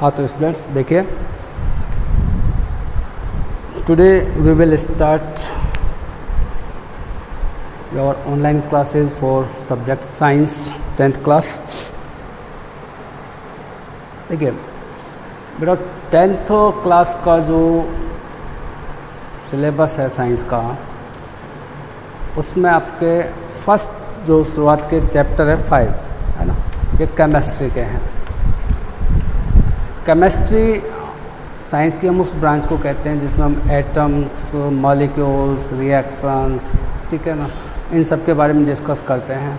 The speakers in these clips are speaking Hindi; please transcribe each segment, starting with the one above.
हाँ तो स्टूडेंट्स देखिए, today we will start your online classes for subject science 10th class. देखिए बेटा 10th क्लास का जो सिलेबस है साइंस का, उसमें आपके फर्स्ट जो शुरुआत के चैप्टर है 5 है ना, ये केमिस्ट्री के हैं। केमिस्ट्री साइंस की हम उस ब्रांच को कहते हैं जिसमें हम एटम्स, मॉलिक्यूल्स, रिएक्शंस, ठीक है ना, इन सब के बारे में डिस्कस करते हैं।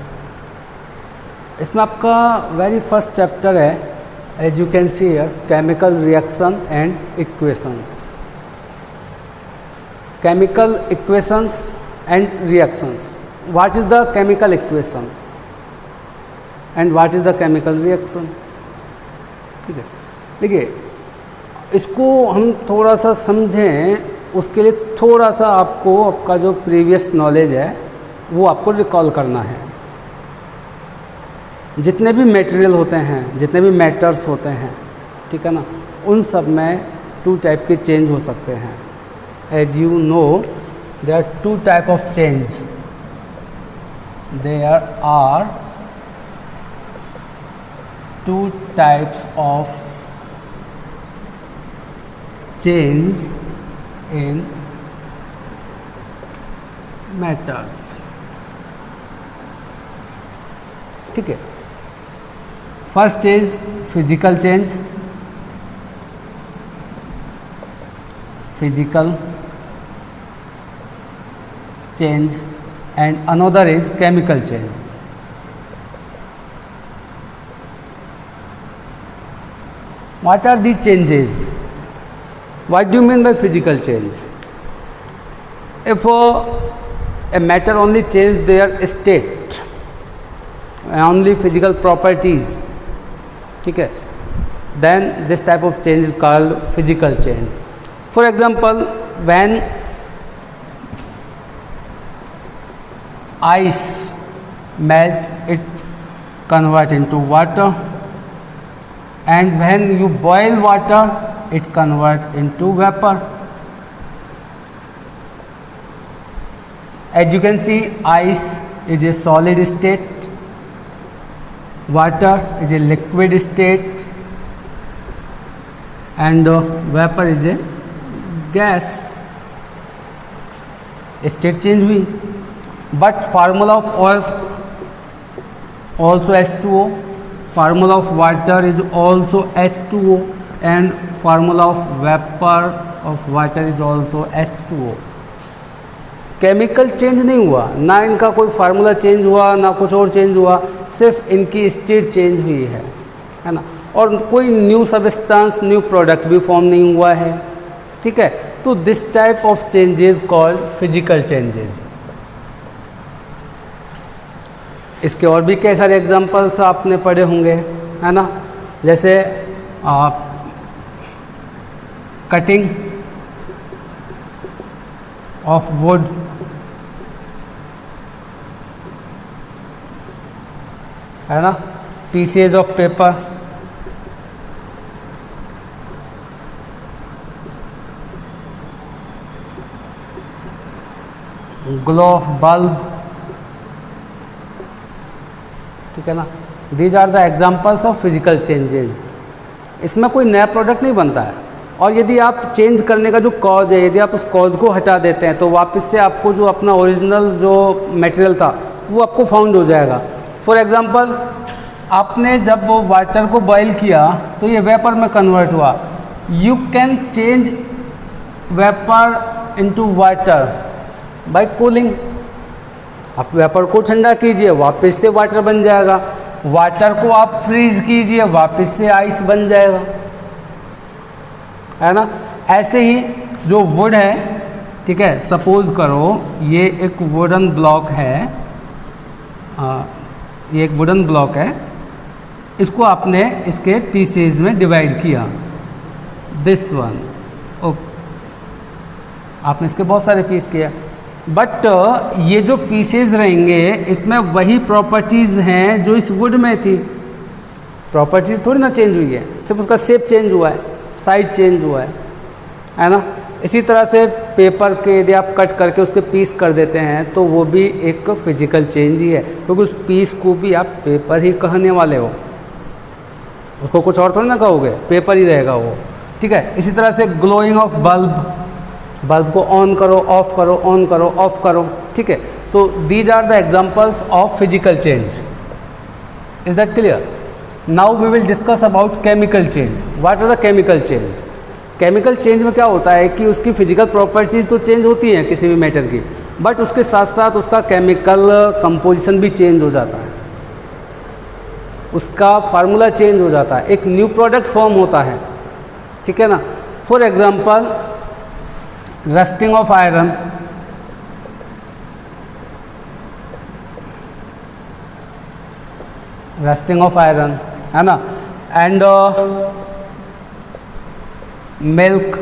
इसमें आपका वेरी फर्स्ट चैप्टर है, as you can see here, chemical reaction and equations. Chemical equations and reactions. What is the chemical equation and what is the chemical reaction. ठीक है, देखिए इसको हम थोड़ा सा समझें, उसके लिए थोड़ा सा आपको आपका जो प्रीवियस नॉलेज है वो आपको रिकॉल करना है। जितने भी मटेरियल होते हैं, जितने भी मैटर्स होते हैं, ठीक है ना, उन सब में 2 टाइप के चेंज हो सकते हैं। As you know there are 2 type of change. There are 2 types of change in matters। ठीक है, first is physical change, and another is chemical change. What are these changes? What do you mean by physical change? If a matter only change their state, only physical properties, ठीक है, then this type of change is called physical change. For example, when ice melt, it convert into water, and when you boil water, it convert into vapor. As you can see, ice is a solid state, water is a liquid state, and vapor is a gas. State change हुई, but formula of oil also H2O, formula of water is also H2O, and formula of vapor of water is also H2O. Chemical change नहीं हुआ, ना इनका कोई फार्मूला चेंज हुआ, ना कुछ और चेंज हुआ, सिर्फ इनकी स्टेट चेंज हुई है ना, और कोई न्यू सब्सटेंस, न्यू प्रोडक्ट भी फॉर्म नहीं हुआ है। ठीक है, तो this type of changes called physical changes. इसके और भी कई सारे एग्जांपल्स आपने पढ़े होंगे, है ना, जैसे कटिंग ऑफ वुड, है ना, pieces of paper, glow of bulb, ठीक है ना। These are the examples of physical changes. इसमें कोई नया प्रोडक्ट नहीं बनता है, और यदि आप चेंज करने का जो कॉज है, यदि आप उस कॉज को हटा देते हैं तो वापस से आपको जो अपना ओरिजिनल जो मटेरियल था वो आपको फाउंड हो जाएगा। फॉर एग्जांपल, आपने जब वो वाटर को बॉईल किया तो ये वेपर में कन्वर्ट हुआ। You can change vapour into water bye cooling. आप वेपर को ठंडा कीजिए, वापस से वाटर बन जाएगा। वाटर को आप फ्रीज कीजिए, वापस से आइस बन जाएगा, है ना। ऐसे ही जो वुड है, ठीक है, सपोज करो ये एक वुडन ब्लॉक है, ये एक वुडन ब्लॉक है, इसको आपने इसके पीसेज में डिवाइड किया, दिस वन, ओके, आपने इसके बहुत सारे पीस किया, बट ये जो पीसेज रहेंगे इसमें वही प्रॉपर्टीज़ हैं जो इस वुड में थी। प्रॉपर्टीज थोड़ी ना चेंज हुई है, सिर्फ उसका शेप चेंज हुआ है, साइज चेंज हुआ है ना। इसी तरह से पेपर के यदि आप कट करके उसके पीस कर देते हैं तो वो भी एक फिजिकल चेंज ही है, क्योंकि उस पीस को भी आप पेपर ही कहने वाले हो, उसको कुछ और थोड़ी ना कहोगे, पेपर ही रहेगा वो, ठीक है। इसी तरह से ग्लोइंग ऑफ बल्ब, बल्ब को ऑन करो ऑफ करो, ऑन करो ऑफ करो, ठीक है। तो these are the examples of physical change. Is that clear? Now we will discuss about chemical change. What are the chemical change? Chemical change में क्या होता है कि उसकी फिजिकल प्रॉपर्टीज तो चेंज होती हैं किसी भी मैटर की, बट उसके साथ साथ उसका केमिकल कंपोजिशन भी चेंज हो जाता है, उसका फार्मूला चेंज हो जाता है, एक न्यू प्रोडक्ट फॉर्म होता है, ठीक है ना। For example rusting of iron, rusting of iron है ना, and milk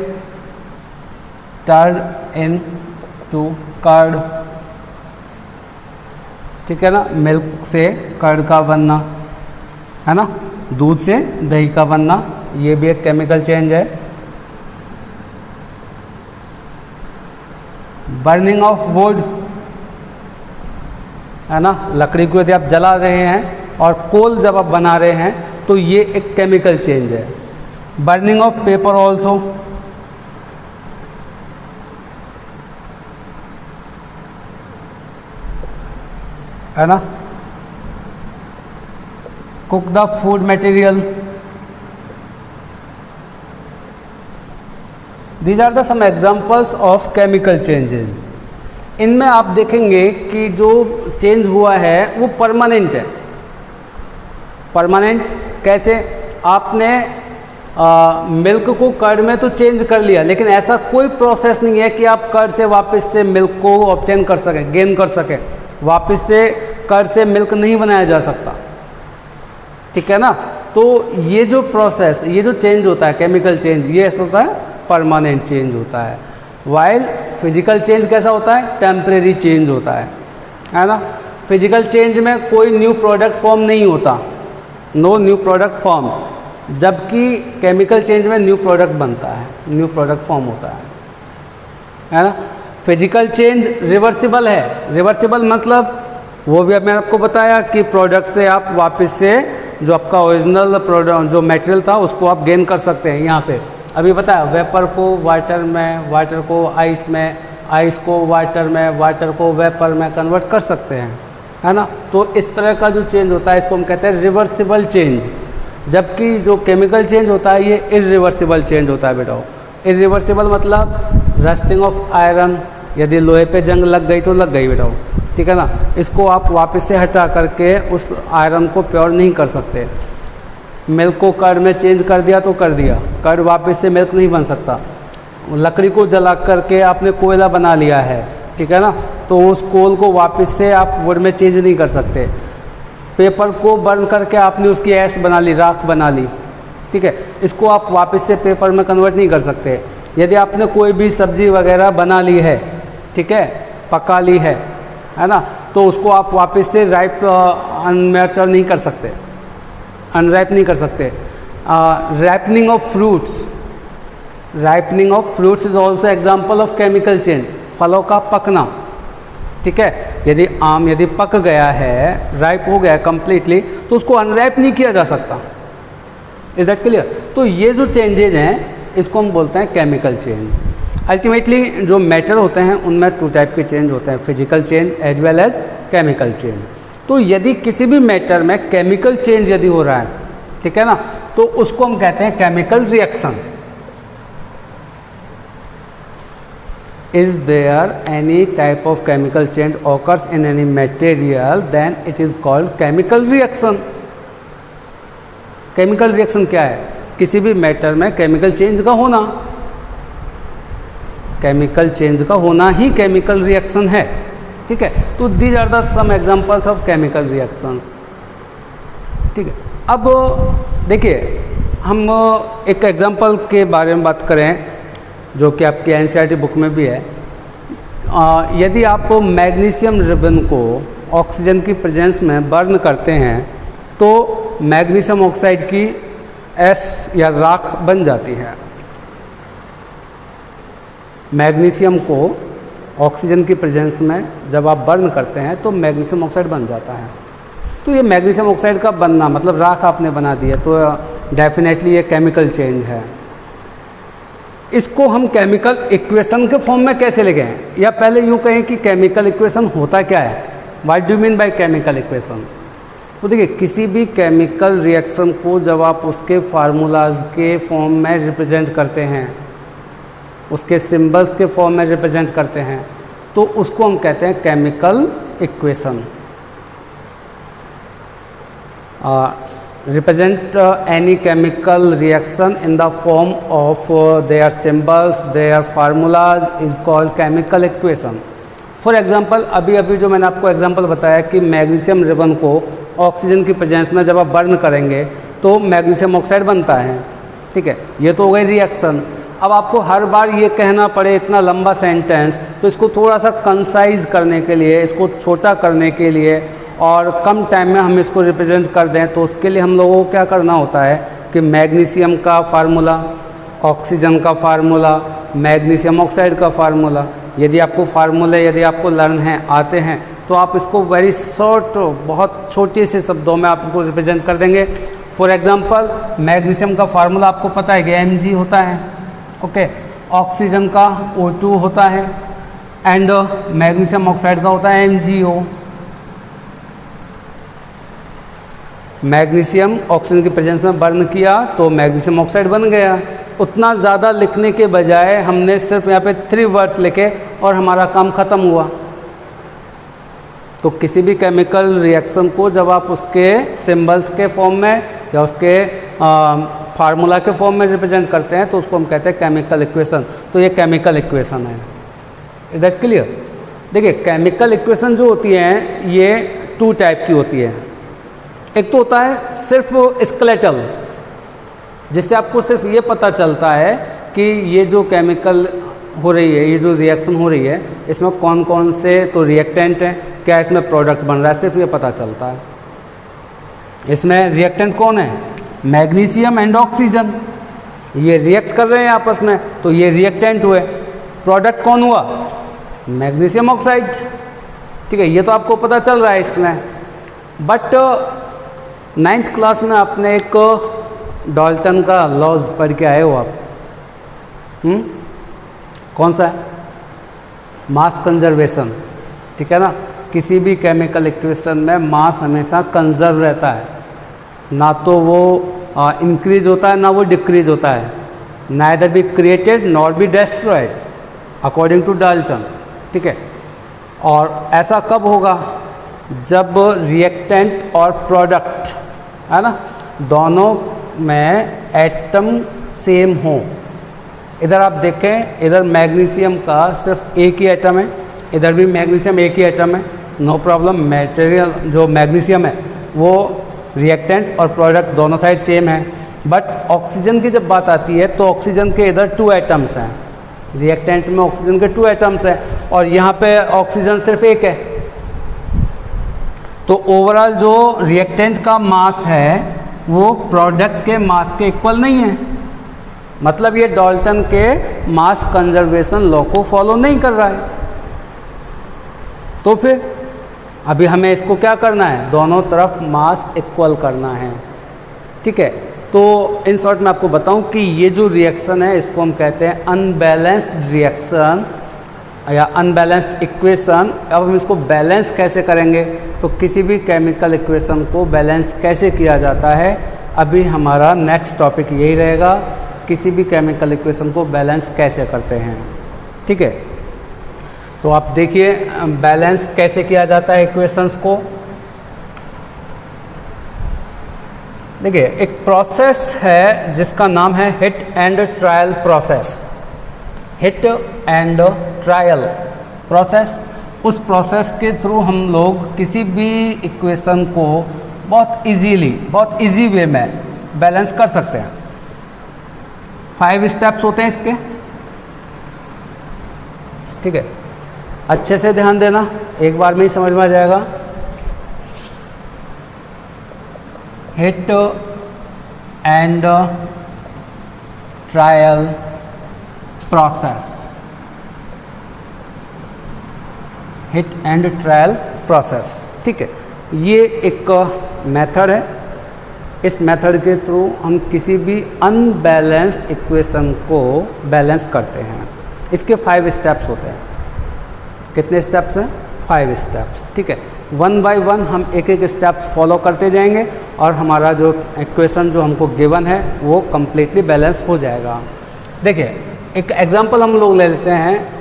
turn into curd, ठीक है ना। मिल्क से कर्ड का बनना है ना, दूध से दही का बनना, ये भी एक केमिकल चेंज है। बर्निंग ऑफ वुड है ना, लकड़ी को यदि आप जला रहे हैं और कोल जब आप बना रहे हैं तो ये एक केमिकल चेंज है। बर्निंग ऑफ पेपर ऑल्सो, है ना। Cook the food material, these are the some examples of chemical changes. इनमें आप देखेंगे कि जो चेंज हुआ है वो परमानेंट है। परमानेंट कैसे? आपने मिल्क को कर्ड में तो चेंज कर लिया, लेकिन ऐसा कोई प्रोसेस नहीं है कि आप कर्ड से वापस से मिल्क को ऑब्टेन कर सकें, गेन कर सकें। वापस से कर्ड से मिल्क नहीं बनाया जा सकता, ठीक है ना। तो ये जो प्रोसेस, ये जो चेंज होता है केमिकल चेंज, ये ऐसा होता है परमानेंट चेंज होता है। वाइल फिजिकल चेंज कैसा होता है? टेम्परेरी चेंज होता है ना। फिजिकल चेंज में कोई न्यू प्रोडक्ट फॉर्म नहीं होता, नो न्यू प्रोडक्ट फॉर्म, जबकि केमिकल चेंज में न्यू प्रोडक्ट बनता है, न्यू प्रोडक्ट फॉर्म होता है ना। फिजिकल चेंज रिवर्सिबल है। रिवर्सिबल मतलब वो भी अब मैंने आपको बताया कि प्रोडक्ट से आप वापस से जो आपका ओरिजिनल प्रोडक्ट जो मटेरियल था उसको आप गेन कर सकते हैं। यहाँ पे अभी बताया वेपर को वाटर में, वाटर को आइस में, आइस को वाटर में, वाटर को वेपर में कन्वर्ट कर सकते हैं, है ना। तो इस तरह का जो चेंज होता है इसको हम कहते हैं रिवर्सिबल चेंज, जबकि जो केमिकल चेंज होता है ये इरिवर्सिबल चेंज होता है बेटा। इरिवर्सिबल मतलब रस्टिंग ऑफ आयरन, यदि लोहे पे जंग लग गई तो लग गई बेटा, ठीक है ना। इसको आप वापस से हटा करके उस आयरन को प्योर नहीं कर सकते। मिल्क को कर्ड में चेंज कर दिया तो कर दिया, कर्ड वापस से मिल्क नहीं बन सकता। लकड़ी को जला करके आपने कोयला बना लिया है, ठीक है ना, तो उस कोल को वापस से आप वुड में चेंज नहीं कर सकते। पेपर को बर्न करके आपने उसकी ऐश बना ली, राख बना ली, ठीक है, इसको आप वापस से पेपर में कन्वर्ट नहीं कर सकते। यदि आपने कोई भी सब्जी वगैरह बना ली है, ठीक है, पका ली है ना, तो उसको आप वापस से राइप अनमैच्योर नहीं कर सकते, अनराइप नहीं कर सकते। Ripening of fruits, ripening of fruits is also example of chemical change, फलों का पकना, ठीक है। यदि आम यदि पक गया है, राइप हो गया कंप्लीटली, तो उसको अनराइप नहीं किया जा सकता। Is that clear? तो ये जो चेंजेज हैं इसको हम बोलते हैं केमिकल चेंज। अल्टीमेटली जो मैटर होते हैं उनमें टू टाइप के चेंज होते हैं, physical change as well as chemical change. तो यदि किसी भी मैटर में केमिकल चेंज यदि हो रहा है, ठीक है ना, तो उसको हम कहते हैं chemical reaction. Is there any type of chemical change occurs in any material, then it is called chemical reaction. Chemical reaction क्या है? किसी भी मैटर में केमिकल चेंज का होना, केमिकल चेंज का होना ही केमिकल रिएक्शन है, ठीक है। तो these are the some examples of chemical reactions, ठीक है। अब देखिए हम एक एग्जांपल के बारे में बात करें जो कि आपकी एनसीईआरटी बुक में भी है। यदि आप मैग्नीशियम रिबन को ऑक्सीजन की प्रेजेंस में बर्न करते हैं तो मैग्नीशियम ऑक्साइड की एस या राख बन जाती है। मैग्नीशियम को ऑक्सीजन की प्रेजेंस में जब आप बर्न करते हैं तो मैग्नीशियम ऑक्साइड बन जाता है। तो ये मैग्नीशियम ऑक्साइड का बनना मतलब राख आपने बना दी है, तो डेफिनेटली ये केमिकल चेंज है। इसको हम केमिकल इक्वेशन के फॉर्म में कैसे लेके आए, या पहले यूँ कहें कि केमिकल इक्वेशन होता क्या है, what do mean by chemical equation. तो देखिए, किसी भी केमिकल रिएक्शन को जब आप उसके फार्मूलाज के फॉर्म में रिप्रेजेंट करते हैं, उसके सिंबल्स के फॉर्म में रिप्रेजेंट करते हैं, तो उसको हम कहते हैं chemical equation. represent any chemical reaction in the form of their symbols, their formulas is called chemical equation. For example, अभी जो मैंने आपको एग्जांपल बताया कि मैग्नीशियम रिबन को ऑक्सीजन की प्रेजेंस में जब आप बर्न करेंगे तो मैग्नीशियम ऑक्साइड बनता है, ठीक है। ये तो हो गई रिएक्शन। अब आपको हर बार ये कहना पड़े इतना लंबा सेंटेंस, तो इसको थोड़ा सा कंसाइज करने के लिए, इसको छोटा करने के लिए और कम टाइम में हम इसको रिप्रेजेंट कर दें, तो उसके लिए हम लोगों को क्या करना होता है कि मैग्नीशियम का फार्मूला, ऑक्सीजन का फार्मूला, मैग्नीशियम ऑक्साइड का फार्मूला, यदि आपको फार्मूले यदि आपको लर्न हैं, आते हैं, तो आप इसको वेरी शॉर्ट, बहुत छोटे से शब्दों में आप इसको रिप्रेजेंट कर देंगे। फॉर एग्जांपल, मैग्नीशियम का फार्मूला आपको पता है कि Mg होता है, ओके। ऑक्सीजन का O2 होता है एंड मैग्नीशियम ऑक्साइड का होता है MgO। मैग्नीशियम ऑक्सीजन की प्रेजेंस में बर्न किया तो मैग्नीशियम ऑक्साइड बन गया। उतना ज़्यादा लिखने के बजाय हमने सिर्फ यहाँ पे 3 वर्ड्स लिखे और हमारा काम ख़त्म हुआ। तो किसी भी केमिकल रिएक्शन को जब आप उसके सिंबल्स के फॉर्म में या उसके फार्मूला के फॉर्म में रिप्रेजेंट करते हैं तो उसको हम कहते हैं केमिकल इक्वेशन। तो ये केमिकल इक्वेशन है। Is that clear? देखिए, केमिकल इक्वेशन जो होती हैं ये 2 टाइप की होती है। एक तो होता है सिर्फ स्केलेटल, जिससे आपको सिर्फ ये पता चलता है कि ये जो केमिकल हो रही है, ये जो रिएक्शन हो रही है, इसमें कौन कौन से तो रिएक्टेंट हैं, क्या इसमें प्रोडक्ट बन रहा है, सिर्फ ये पता चलता है। इसमें रिएक्टेंट कौन है? मैग्नीशियम एंड ऑक्सीजन, ये रिएक्ट कर रहे हैं आपस में, तो ये रिएक्टेंट हुए। प्रोडक्ट कौन हुआ? मैग्नीशियम ऑक्साइड, ठीक है। ये तो आपको पता चल रहा है इसमें। बट 9th क्लास में आपने एक डाल्टन का लॉज पढ़ के आए हो आप, कौन सा है? मास कंजर्वेशन, ठीक है ना। किसी भी केमिकल इक्वेशन में मास हमेशा कंजर्व रहता है, ना तो वो इंक्रीज होता है ना वो डिक्रीज होता है। Neither be created nor be destroyed according to Dalton, ठीक है। और ऐसा कब होगा? जब रिएक्टेंट और प्रोडक्ट, है ना, दोनों में एटम सेम हो। इधर आप देखें, इधर मैग्नीशियम का सिर्फ एक ही एटम है, इधर भी मैग्नीशियम एक ही एटम है, नो प्रॉब्लम। मटेरियल जो मैग्नीशियम है वो रिएक्टेंट और प्रोडक्ट दोनों साइड सेम है। बट ऑक्सीजन की जब बात आती है तो ऑक्सीजन के इधर 2 एटम्स हैं, रिएक्टेंट में ऑक्सीजन के 2 एटम्स हैं और यहाँ पे ऑक्सीजन सिर्फ एक है। तो ओवरऑल जो रिएक्टेंट का मास है वो प्रोडक्ट के मास के इक्वल नहीं है। मतलब ये डाल्टन के मास कंजर्वेशन लॉ को फॉलो नहीं कर रहा है। तो फिर अभी हमें इसको क्या करना है? दोनों तरफ मास इक्वल करना है, ठीक है। तो इन शॉर्ट मैं आपको बताऊं कि ये जो रिएक्शन है इसको हम कहते हैं अनबैलेंस्ड रिएक्शन या अनबैलेंस्ड इक्वेशन। अब हम इसको बैलेंस कैसे करेंगे? तो किसी भी केमिकल इक्वेशन को बैलेंस कैसे किया जाता है, अभी हमारा नेक्स्ट टॉपिक यही रहेगा, किसी भी केमिकल इक्वेशन को बैलेंस कैसे करते हैं, ठीक है। तो आप देखिए बैलेंस कैसे किया जाता है इक्वेशंस को। देखिए, एक प्रोसेस है जिसका नाम है hit and trial process. Hit and trial process, उस प्रोसेस के थ्रू हम लोग किसी भी इक्वेशन को बहुत इजी वे में बैलेंस कर सकते हैं। 5 स्टेप्स होते हैं इसके, ठीक है। अच्छे से ध्यान देना, एक बार में ही समझ में आ जाएगा। Hit and trial process, hit and trial process. ठीक है, ये एक मेथड है। इस मेथड के थ्रू हम किसी भी अनबैलेंस्ड इक्वेशन को बैलेंस करते हैं। इसके 5 स्टेप्स होते हैं। कितने स्टेप्स हैं? 5 स्टेप्स। ठीक है, 1 बाय 1 हम एक एक स्टेप फॉलो करते जाएंगे और हमारा जो इक्वेशन जो हमको गिवन है वो कम्प्लीटली बैलेंस हो जाएगा। देखिए, एक एग्जांपल हम लोग ले लेते हैं।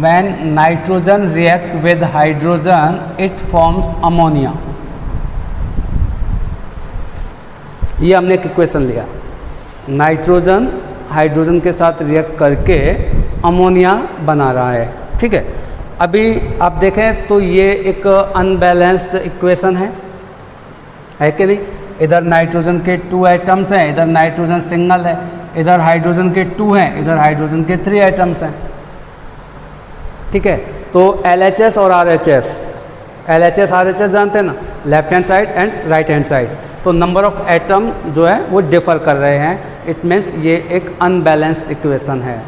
When nitrogen react with hydrogen, it forms ammonia। ये हमने एक इक्वेशन लिया, नाइट्रोजन हाइड्रोजन के साथ रिएक्ट करके अमोनिया बना रहा है। ठीक है, अभी आप देखें तो ये एक अनबैलेंस्ड इक्वेशन है कि नहीं? इधर नाइट्रोजन के 2 एटम्स हैं, इधर नाइट्रोजन सिंगल है, इधर हाइड्रोजन के 2 हैं, इधर हाइड्रोजन के 3 एटम्स हैं। ठीक है, तो LHS और RHS, LHS RHS जानते हैं ना, left hand side and right hand side, तो नंबर ऑफ एटम जो है वो डिफर कर रहे हैं। इट मीन्स ये एक अनबैलेंस्ड इक्वेशन है।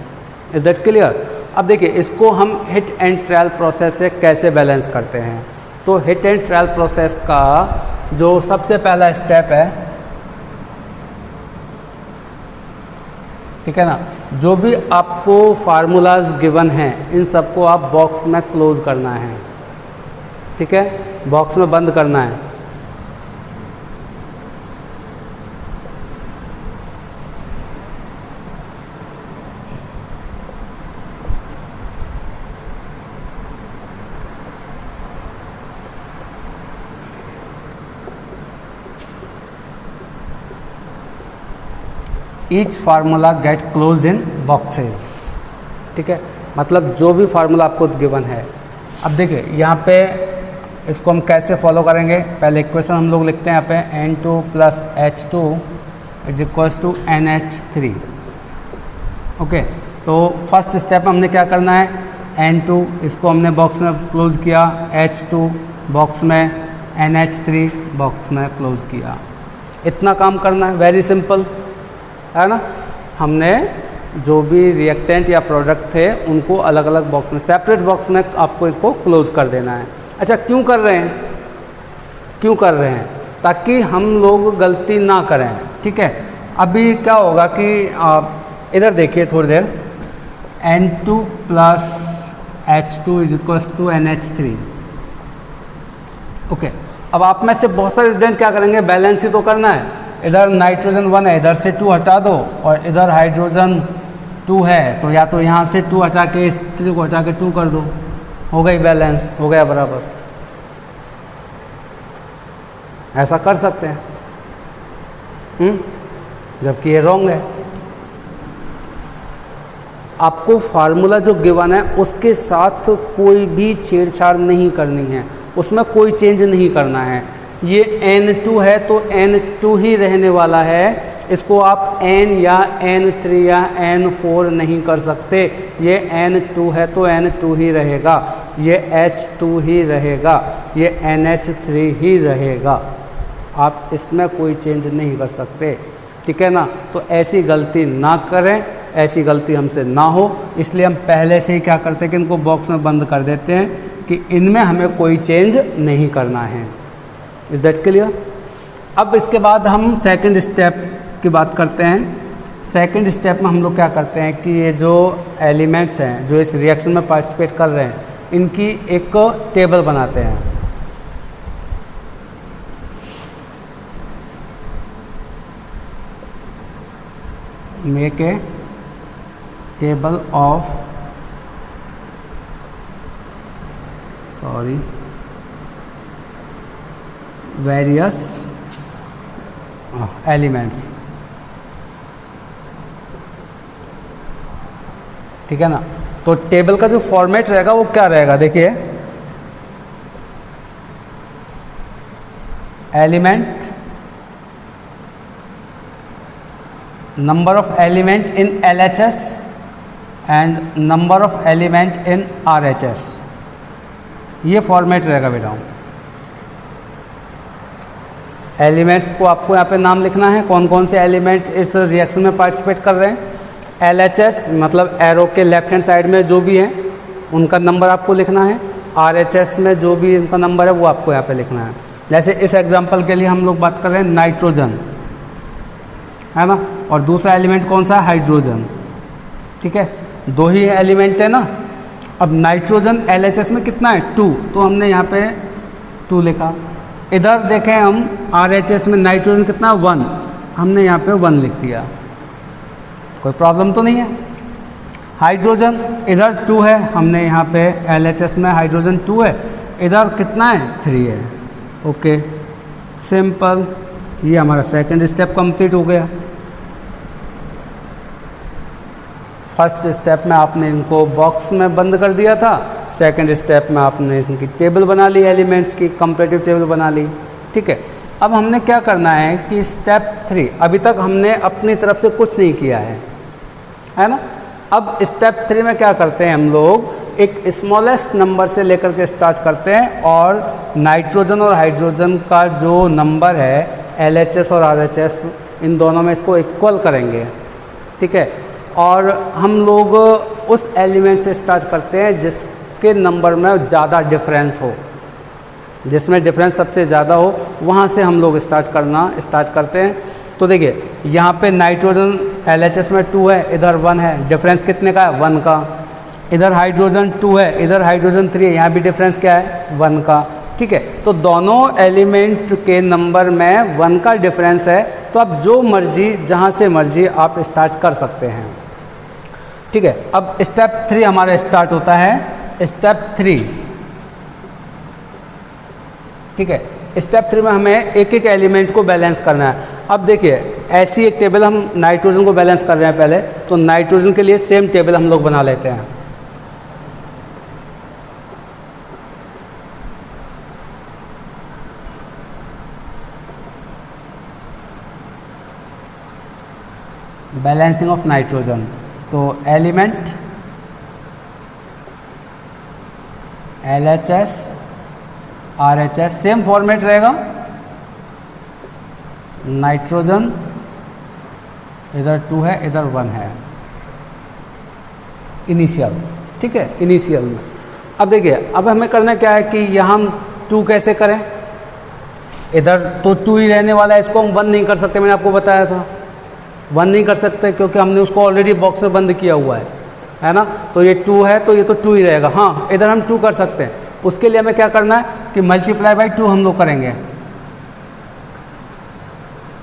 Is that clear? अब देखिए, इसको हम हिट एंड ट्रायल प्रोसेस से कैसे बैलेंस करते हैं। तो हिट एंड ट्रायल प्रोसेस का जो सबसे पहला स्टेप है, ठीक है ना, जो भी आपको फार्मूलाज गिवन हैं इन सबको आप बॉक्स में क्लोज करना है। ठीक है, बॉक्स में बंद करना है। Each formula get close in boxes. ठीक है, मतलब जो भी फार्मूला आपको गिवन है। अब देखिए यहाँ पे इसको हम कैसे फॉलो करेंगे। पहले इक्वेशन हम लोग लिखते हैं यहाँ पे N2 + H2 = NH3। ओके, तो फर्स्ट स्टेप हमने क्या करना है, N2 इसको हमने बॉक्स में क्लोज किया, H2 बॉक्स में, NH3 बॉक्स में क्लोज किया। इतना काम करना है, वेरी सिंपल है ना। हमने जो भी रिएक्टेंट या प्रोडक्ट थे उनको अलग अलग बॉक्स में, सेपरेट बॉक्स में आपको इसको क्लोज कर देना है। अच्छा, क्यों कर रहे हैं? क्यों कर रहे हैं? ताकि हम लोग गलती ना करें। ठीक है, अभी क्या होगा कि इधर देखिए थोड़ी देर, N2 + H2 = NH3। ओके, अब आप में से बहुत सारे स्टूडेंट क्या करेंगे, बैलेंस ही तो करना है। इधर नाइट्रोजन 1 है, इधर से 2 हटा दो, और इधर हाइड्रोजन 2 है, तो या तो यहाँ से 2 हटा के इस 3 को हटा के 2 कर दो, हो गई बैलेंस, हो गया बराबर। ऐसा कर सकते हैं, जबकि ये रॉन्ग है। आपको फार्मूला जो गिवन है उसके साथ कोई भी छेड़छाड़ नहीं करनी है, उसमें कोई चेंज नहीं करना है। ये N2 है तो N2 ही रहने वाला है, इसको आप N या N3 या N4 नहीं कर सकते। ये N2 है तो N2 ही रहेगा, ये H2 ही रहेगा, ये NH3 ही रहेगा। आप इसमें कोई चेंज नहीं कर सकते। ठीक है ना, तो ऐसी गलती ना करें, ऐसी गलती हमसे ना हो, इसलिए हम पहले से ही क्या करते हैं कि इनको बॉक्स में बंद कर देते हैं कि इनमें हमें कोई चेंज नहीं करना है। Is that clear? अब इसके बाद हम सेकंड स्टेप की बात करते हैं। सेकंड स्टेप में हम लोग क्या करते हैं कि ये जो एलिमेंट्स हैं जो इस रिएक्शन में पार्टिसिपेट कर रहे हैं, इनकी एक टेबल बनाते हैं। Make a table of various elements. ठीक है ना, तो टेबल का जो फॉर्मेट रहेगा वो क्या रहेगा, देखिए, element, number of element in LHS and number of element in RHS। ये फॉर्मेट रहेगा बेटा। एलिमेंट्स को आपको यहाँ पे नाम लिखना है, कौन कौन से एलिमेंट इस रिएक्शन में पार्टिसिपेट कर रहे हैं। LHS मतलब एरो के लेफ्ट हैंड साइड में जो भी हैं उनका नंबर आपको लिखना है। RHS में जो भी उनका नंबर है वो आपको यहाँ पे लिखना है। जैसे इस एग्जांपल के लिए हम लोग बात कर रहे हैं नाइट्रोजन, है ना, और दूसरा एलिमेंट कौन सा है, हाइड्रोजन। ठीक है, दो ही एलिमेंट है ना। अब नाइट्रोजन LHS में कितना है 2, तो हमने यहाँ पे 2 लिखा। इधर देखें हम RHS में नाइट्रोजन कितना 1, हमने यहाँ पे 1 लिख दिया, कोई प्रॉब्लम तो नहीं है। हाइड्रोजन इधर 2 है, हमने यहाँ पे LHS में हाइड्रोजन 2 है, इधर कितना है 3 है। ओके, सिंपल, ये हमारा सेकंड स्टेप कंप्लीट हो गया। फर्स्ट स्टेप में आपने इनको बॉक्स में बंद कर दिया था, सेकंड स्टेप में आपने इनकी टेबल बना ली, एलिमेंट्स की कंपैरेटिव टेबल बना ली। ठीक है, अब हमने क्या करना है कि स्टेप 3, अभी तक हमने अपनी तरफ से कुछ नहीं किया है ना। अब स्टेप 3 में क्या करते हैं हम लोग, एक स्मॉलेस्ट नंबर से लेकर के स्टार्ट करते हैं और नाइट्रोजन और हाइड्रोजन का जो नंबर है LHS और RHS, इन दोनों में इसको इक्वल करेंगे। ठीक है, और हम लोग उस एलिमेंट से स्टार्ट करते हैं जिसके नंबर में ज़्यादा डिफरेंस हो, जिसमें डिफरेंस सबसे ज़्यादा हो, वहाँ से हम लोग स्टार्ट करते हैं। तो देखिए यहाँ पे नाइट्रोजन LHS में 2 है, इधर 1 है, डिफरेंस कितने का है 1 का। इधर हाइड्रोजन 2 है, इधर हाइड्रोजन 3 है, यहाँ भी डिफरेंस क्या है 1 का। ठीक है, तो दोनों एलिमेंट के नंबर में 1 का डिफरेंस है, तो आप जो मर्जी जहाँ से मर्जी आप स्टार्ट कर सकते हैं। ठीक है, अब स्टेप 3 हमारा स्टार्ट होता है। स्टेप 3, ठीक है, स्टेप 3 में हमें एक एक एलिमेंट को बैलेंस करना है। अब देखिए ऐसी एक टेबल हम नाइट्रोजन को बैलेंस कर रहे हैं पहले, तो नाइट्रोजन के लिए सेम टेबल हम लोग बना लेते हैं। बैलेंसिंग ऑफ नाइट्रोजन, तो element LHS RHS same format रहेगा। नाइट्रोजन इधर 2 है, इधर 1 है, इनिशियल। ठीक है, इनिशियल में अब देखिए, अब हमें करना क्या है कि यहाँ हम 2 कैसे करें। इधर तो 2 ही रहने वाला है, इसको हम 1 नहीं कर सकते, मैंने आपको बताया था 1 नहीं कर सकते क्योंकि हमने उसको ऑलरेडी बॉक्स में बंद किया हुआ है ना। तो ये 2 है तो ये तो 2 ही रहेगा। हाँ, इधर हम 2 कर सकते हैं, उसके लिए हमें क्या करना है कि मल्टीप्लाई बाई 2 हम लोग करेंगे।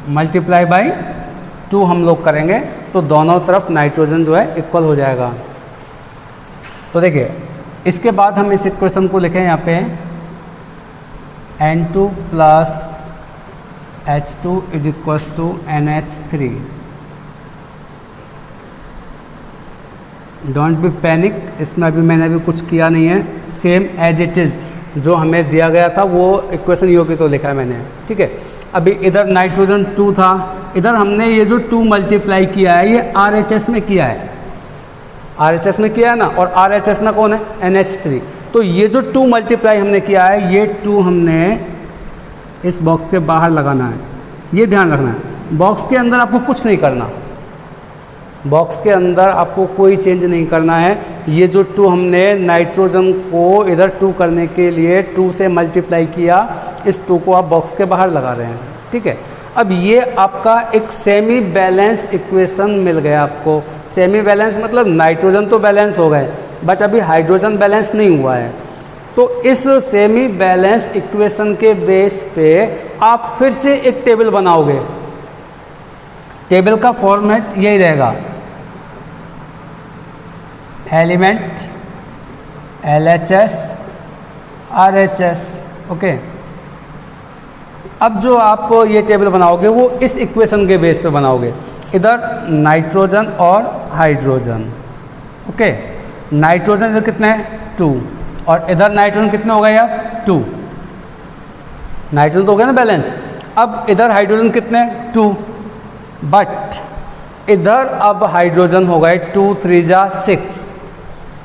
मल्टीप्लाई बाई 2 हम लोग करेंगे तो दोनों तरफ नाइट्रोजन जो है इक्वल हो जाएगा। तो देखिए इसके बाद हम इस इक्वेशन को लिखें यहाँ पे N2 plus H2 is equals to NH3। Don't be panic, इसमें अभी मैंने अभी कुछ किया नहीं है, सेम एज इट इज़ जो हमें दिया गया था वो इक्वेशन योग्य तो लिखा है मैंने। ठीक है, अभी इधर नाइट्रोजन 2 था, इधर हमने ये जो 2 मल्टीप्लाई किया है ये RHS में किया है, RHS में किया है ना, और RHS में कौन है NH3। तो ये जो 2 मल्टीप्लाई हमने किया है, ये 2 हमने इस बॉक्स के बाहर लगाना है, ये ध्यान रखना है। बॉक्स के अंदर आपको कुछ नहीं करना, बॉक्स के अंदर आपको कोई चेंज नहीं करना है। ये जो 2 हमने नाइट्रोजन को इधर 2 करने के लिए 2 से मल्टीप्लाई किया, इस 2 को आप बॉक्स के बाहर लगा रहे हैं। ठीक है, अब ये आपका एक सेमी बैलेंस इक्वेशन मिल गया आपको। सेमी बैलेंस मतलब नाइट्रोजन तो बैलेंस हो गए बट अभी हाइड्रोजन बैलेंस नहीं हुआ है। तो इस सेमी बैलेंस इक्वेशन के बेस पे आप फिर से एक टेबल बनाओगे। टेबल का फॉर्मेट यही रहेगा, एलिमेंट LHS RHS। ओके, अब जो आप ये टेबल बनाओगे वो इस इक्वेशन के बेस पे बनाओगे, इधर नाइट्रोजन और हाइड्रोजन। ओके, नाइट्रोजन इधर कितने हैं 2 और इधर नाइट्रोजन कितने हो गए यार 2, नाइट्रोजन तो हो गया ना बैलेंस। अब इधर हाइड्रोजन कितने 2, बट इधर अब हाइड्रोजन हो गए 2 3 जा 6,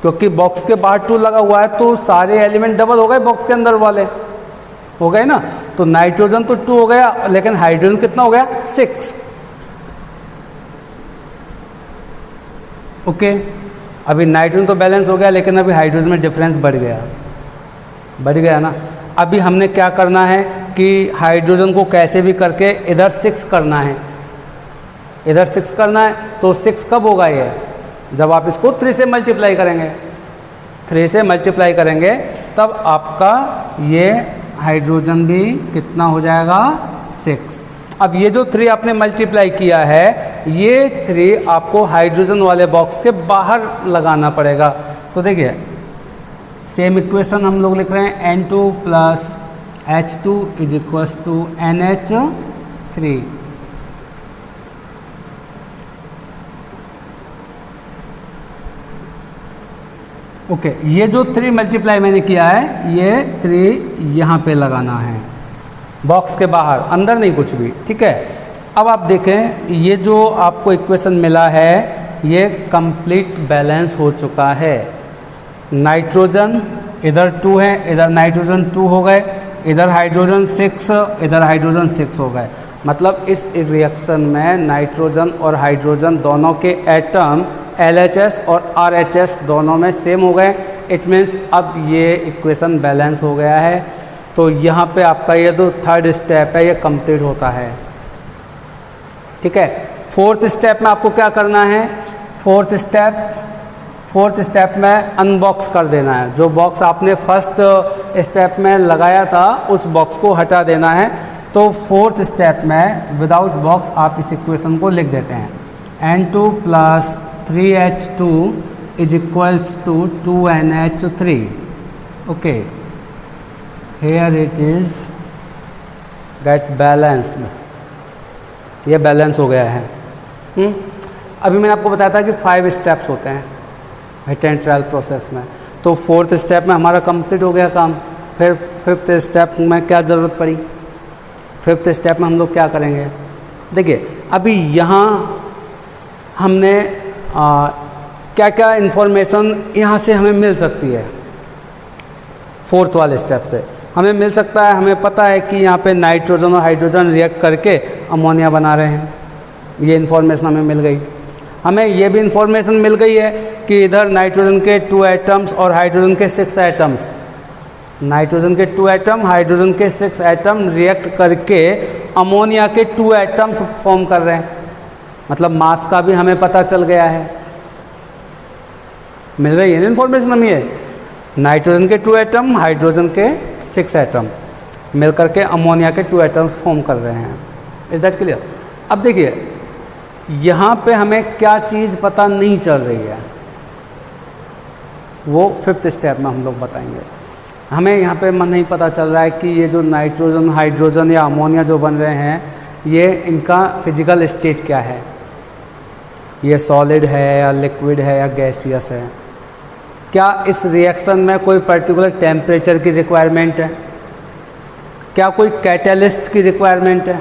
क्योंकि बॉक्स के बाहर 2 लगा हुआ है तो सारे एलिमेंट डबल हो गए बॉक्स के अंदर वाले, हो गए ना। तो नाइट्रोजन तो 2 हो गया, लेकिन हाइड्रोजन कितना हो गया? 6। ओके, अभी नाइट्रोजन तो बैलेंस हो गया, लेकिन अभी हाइड्रोजन में डिफरेंस बढ़ गया ना। अभी हमने क्या करना है कि हाइड्रोजन को कैसे भी करके इधर 6 करना है, इधर 6 करना है। तो 6 कब होगा? ये जब आप इसको 3 से मल्टीप्लाई करेंगे, 3 से मल्टीप्लाई करेंगे तब आपका ये हाइड्रोजन भी कितना हो जाएगा? 6। अब ये जो 3 आपने मल्टीप्लाई किया है, ये 3 आपको हाइड्रोजन वाले बॉक्स के बाहर लगाना पड़ेगा। तो देखिए सेम इक्वेशन हम लोग लिख रहे हैं, N2 + H2 = NH3। ओके, ये जो 3 मल्टीप्लाई मैंने किया है, ये 3 यहाँ पे लगाना है बॉक्स के बाहर, अंदर नहीं कुछ भी, ठीक है। अब आप देखें ये जो आपको इक्वेशन मिला है ये कंप्लीट बैलेंस हो चुका है। नाइट्रोजन इधर 2 है, इधर नाइट्रोजन 2 हो गए, इधर हाइड्रोजन 6, इधर हाइड्रोजन 6 हो गए। मतलब इस रिएक्शन में नाइट्रोजन और हाइड्रोजन दोनों के एटम LHS और RHS दोनों में सेम हो गए। इट मीन्स अब ये इक्वेशन बैलेंस हो गया है। तो यहाँ पे आपका ये जो 3rd स्टेप है ये कंप्लीट होता है, ठीक है। 4th स्टेप में आपको क्या करना है? 4th स्टेप में अनबॉक्स कर देना है। जो बॉक्स आपने फर्स्ट स्टेप में लगाया था उस बॉक्स को हटा देना है। तो 4th स्टेप में विदाउट बॉक्स आप इस इक्वेशन को लिख देते हैं, N2 + 3H2 = 2NH3। Okay, here it is get balanced, ये बैलेंस हो गया है। अभी मैंने आपको बताया था कि 5 स्टेप्स होते हैं हिट एंड ट्रायल प्रोसेस में। तो 4th स्टेप में हमारा कंप्लीट हो गया काम। फिर 5th स्टेप में क्या ज़रूरत पड़ी? 5th स्टेप में हम लोग क्या करेंगे? देखिए अभी यहाँ हमने क्या क्या इन्फॉर्मेशन यहाँ से हमें मिल सकती है। 4th वाले स्टेप से हमें मिल सकता है, हमें पता है कि यहाँ पे नाइट्रोजन और हाइड्रोजन रिएक्ट करके अमोनिया बना रहे हैं, ये इन्फॉर्मेशन हमें मिल गई। हमें ये भी इन्फॉर्मेशन मिल गई है कि इधर नाइट्रोजन के 2 एटम्स और हाइड्रोजन के 6 एटम्स, नाइट्रोजन के 2 एटम हाइड्रोजन के 6 एटम रिएक्ट करके अमोनिया के 2 एटम्स फॉर्म कर रहे हैं। मतलब मास का भी हमें पता चल गया है, मिल रही है इन्फॉर्मेशन हमें। नाइट्रोजन के 2 एटम हाइड्रोजन के 6 एटम मिलकर के अमोनिया के 2 एटम फॉर्म कर रहे हैं। Is that clear? अब देखिए यहाँ पे हमें क्या चीज़ पता नहीं चल रही है, वो 5th स्टेप में हम लोग बताएंगे। हमें यहाँ पे मन नहीं पता चल रहा है कि ये जो नाइट्रोजन हाइड्रोजन या अमोनिया जो बन रहे हैं ये इनका फिजिकल स्टेट क्या है, ये सॉलिड है या लिक्विड है या गैसियस है। क्या इस रिएक्शन में कोई पर्टिकुलर टेम्परेचर की रिक्वायरमेंट है, क्या कोई कैटलिस्ट की रिक्वायरमेंट है?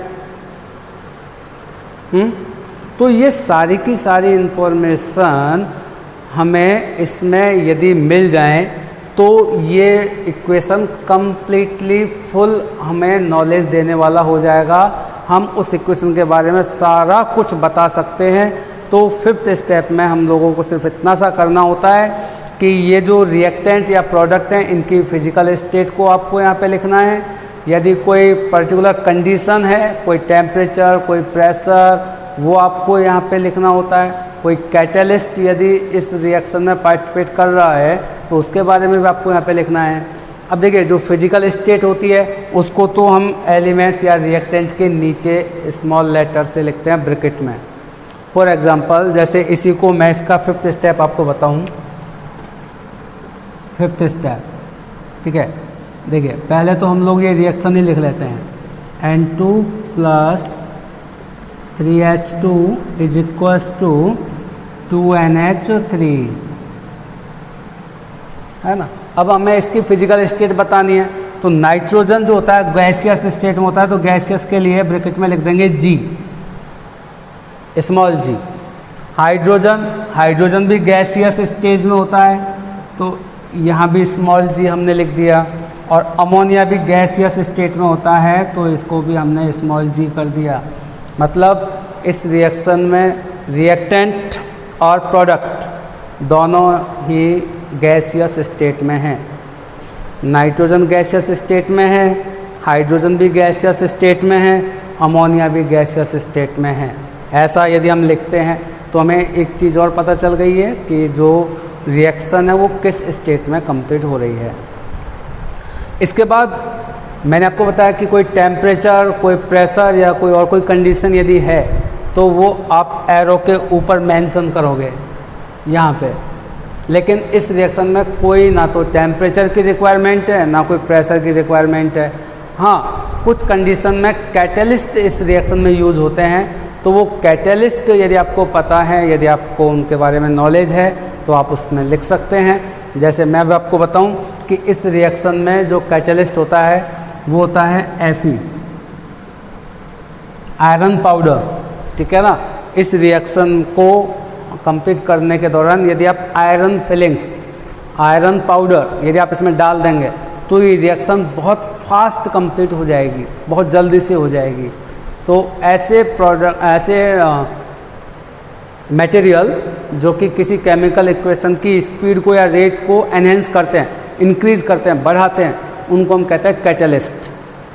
तो ये सारी की सारी इन्फॉर्मेशन हमें इसमें यदि मिल जाए तो ये इक्वेशन कम्प्लीटली फुल हमें नॉलेज देने वाला हो जाएगा। हम उस इक्वेशन के बारे में सारा कुछ बता सकते हैं। तो 5th स्टेप में हम लोगों को सिर्फ इतना सा करना होता है कि ये जो रिएक्टेंट या प्रोडक्ट हैं इनकी फिजिकल स्टेट को आपको यहाँ पे लिखना है। यदि कोई पर्टिकुलर कंडीशन है, कोई टेम्परेचर, कोई प्रेशर, वो आपको यहाँ पे लिखना होता है। कोई कैटलिस्ट यदि इस रिएक्शन में पार्टिसिपेट कर रहा है तो उसके बारे में भी आपको यहाँ पे लिखना है। अब देखिए जो फिजिकल स्टेट होती है उसको तो हम एलिमेंट्स या रिएक्टेंट के नीचे स्मॉल लेटर से लिखते हैं ब्रैकेट में। फॉर एग्जांपल जैसे इसी को मैं इसका 5th स्टेप आपको बताऊं। 5th स्टेप, ठीक है। देखिए पहले तो हम लोग ये रिएक्शन ही लिख लेते हैं, N2 + 3H2 = 2NH3, है ना। अब हमें इसकी फिजिकल स्टेट बतानी है। तो नाइट्रोजन जो होता है गैसियस स्टेट में होता है, तो गैसियस के लिए ब्रैकेट में लिख देंगे G, स्मॉल g। हाइड्रोजन भी गैसियस स्टेज में होता है, तो यहाँ भी स्मॉल जी हमने लिख दिया। और अमोनिया भी गैसियस स्टेट में होता है तो इसको भी हमने स्मॉल जी कर दिया। मतलब इस रिएक्शन में रिएक्टेंट और प्रोडक्ट दोनों ही गैसियस स्टेट में हैं। नाइट्रोजन गैसियस स्टेट में है, हाइड्रोजन भी गैसियस स्टेट में है, अमोनिया भी गैसियस स्टेट में है। ऐसा यदि हम लिखते हैं तो हमें एक चीज़ और पता चल गई है कि जो रिएक्शन है वो किस स्टेट में कंप्लीट हो रही है। इसके बाद मैंने आपको बताया कि कोई टेम्परेचर, कोई प्रेशर या कोई और कोई कंडीशन यदि है तो वो आप एरो के ऊपर मेंशन करोगे यहाँ पे। लेकिन इस रिएक्शन में कोई ना तो टेम्परेचर की रिक्वायरमेंट है ना कोई प्रेशर की रिक्वायरमेंट है। हाँ, कुछ कंडीशन में कैटलिस्ट इस रिएक्शन में यूज़ होते हैं, तो वो कैटलिस्ट यदि आपको पता है, यदि आपको उनके बारे में नॉलेज है तो आप उसमें लिख सकते हैं। जैसे मैं भी आपको बताऊं कि इस रिएक्शन में जो कैटलिस्ट होता है वो होता है Fe, आयरन पाउडर। ठीक है ना। इस रिएक्शन को कंप्लीट करने के दौरान यदि आप आयरन फिलिंग्स, आयरन पाउडर यदि आप इसमें डाल देंगे तो ये रिएक्शन बहुत फास्ट कंप्लीट हो जाएगी, बहुत जल्दी से हो जाएगी। तो ऐसे प्रोडक्ट, ऐसे मटेरियल जो कि किसी केमिकल इक्वेशन की स्पीड को या रेट को एनहेंस करते हैं, इंक्रीज करते हैं, बढ़ाते हैं, उनको हम कहते हैं कैटलिस्ट।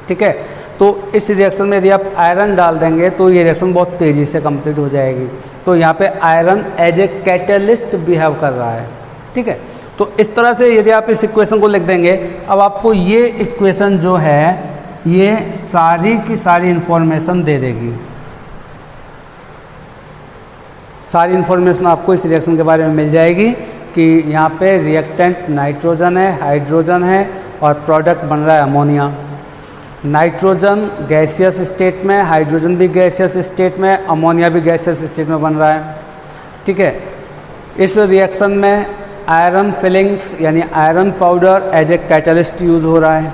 ठीक है। तो इस रिएक्शन में यदि आप आयरन डाल देंगे तो ये रिएक्शन बहुत तेज़ी से कंप्लीट हो जाएगी। तो यहाँ पे iron as a catalyst behave कर रहा है। ठीक है। तो इस तरह से यदि आप इस इक्वेशन को लिख देंगे, अब आपको ये इक्वेशन जो है ये सारी की सारी इन्फॉर्मेशन दे देगी। सारी इन्फॉर्मेशन आपको इस रिएक्शन के बारे में मिल जाएगी कि यहाँ पे रिएक्टेंट नाइट्रोजन है, हाइड्रोजन है और प्रोडक्ट बन रहा है अमोनिया। नाइट्रोजन गैसियस स्टेट में, हाइड्रोजन भी गैसियस स्टेट में, अमोनिया भी गैसियस स्टेट में बन रहा है। ठीक है। इस रिएक्शन में आयरन फिलिंग्स यानी iron powder as a catalyst use हो रहा है।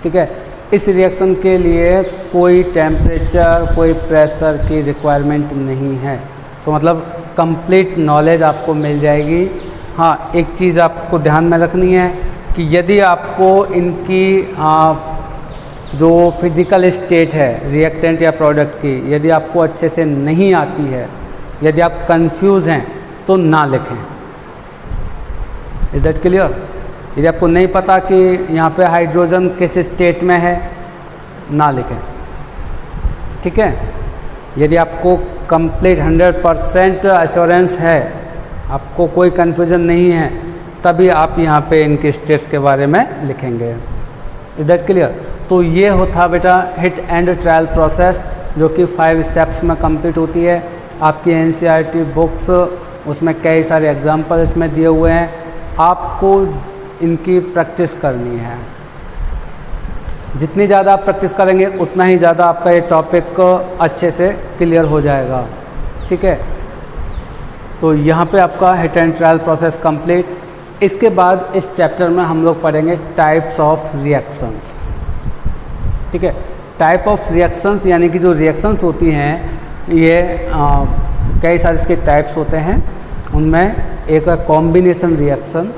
ठीक है। इस रिएक्शन के लिए कोई टेम्परेचर, कोई प्रेशर की रिक्वायरमेंट नहीं है। तो मतलब कंप्लीट नॉलेज आपको मिल जाएगी। हाँ, एक चीज़ आपको ध्यान में रखनी है कि यदि आपको इनकी जो फिजिकल स्टेट है रिएक्टेंट या प्रोडक्ट की, यदि आपको अच्छे से नहीं आती है, यदि आप कंफ्यूज हैं तो ना लिखें। Is that clear? यदि आपको नहीं पता कि यहाँ पे हाइड्रोजन किस स्टेट में है, ना लिखें। ठीक है। यदि आपको कंप्लीट 100% एश्योरेंस है, आपको कोई कन्फ्यूजन नहीं है, तभी आप यहाँ पे इनके स्टेट्स के बारे में लिखेंगे। Is that clear? तो ये होता बेटा हिट एंड ट्रायल प्रोसेस, जो कि 5 स्टेप्स में कंप्लीट होती है। आपकी NCERT बुक्स, उसमें कई सारे एग्जाम्पल इसमें दिए हुए हैं। आपको इनकी प्रैक्टिस करनी है। जितनी ज़्यादा आप प्रैक्टिस करेंगे उतना ही ज़्यादा आपका ये टॉपिक अच्छे से क्लियर हो जाएगा। ठीक है। तो यहाँ पे आपका hit and trial process complete. इसके बाद इस चैप्टर में हम लोग पढ़ेंगे टाइप्स ऑफ रिएक्शंस। ठीक है। टाइप ऑफ रिएक्शंस यानी कि जो रिएक्शंस होती हैं ये कई सारे इसके टाइप्स होते हैं। उनमें एक है कॉम्बिनेशन रिएक्शन,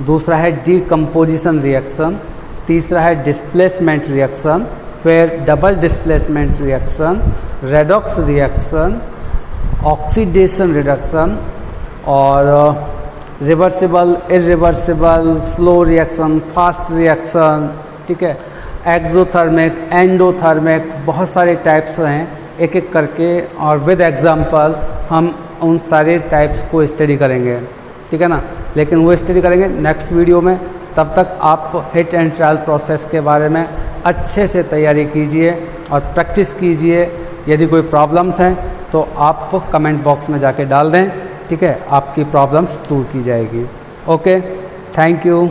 दूसरा है डीकम्पोजिशन रिएक्शन, तीसरा है डिस्प्लेसमेंट रिएक्शन, फिर double displacement reaction, redox reaction, oxidation reduction और reversible, irreversible, slow reaction, fast reaction. ठीक है। एक्सोथर्मिक, एंडोथर्मिक, बहुत सारे टाइप्स हैं, एक एक करके और विद एग्जांपल हम उन सारे टाइप्स को स्टडी करेंगे। ठीक है ना। लेकिन वो स्टडी करेंगे नेक्स्ट वीडियो में। तब तक आप हिट एंड ट्रायल प्रोसेस के बारे में अच्छे से तैयारी कीजिए और प्रैक्टिस कीजिए। यदि कोई प्रॉब्लम्स हैं तो आप कमेंट बॉक्स में जाके डाल दें। ठीक है। आपकी प्रॉब्लम्स दूर की जाएगी। Okay, thank you.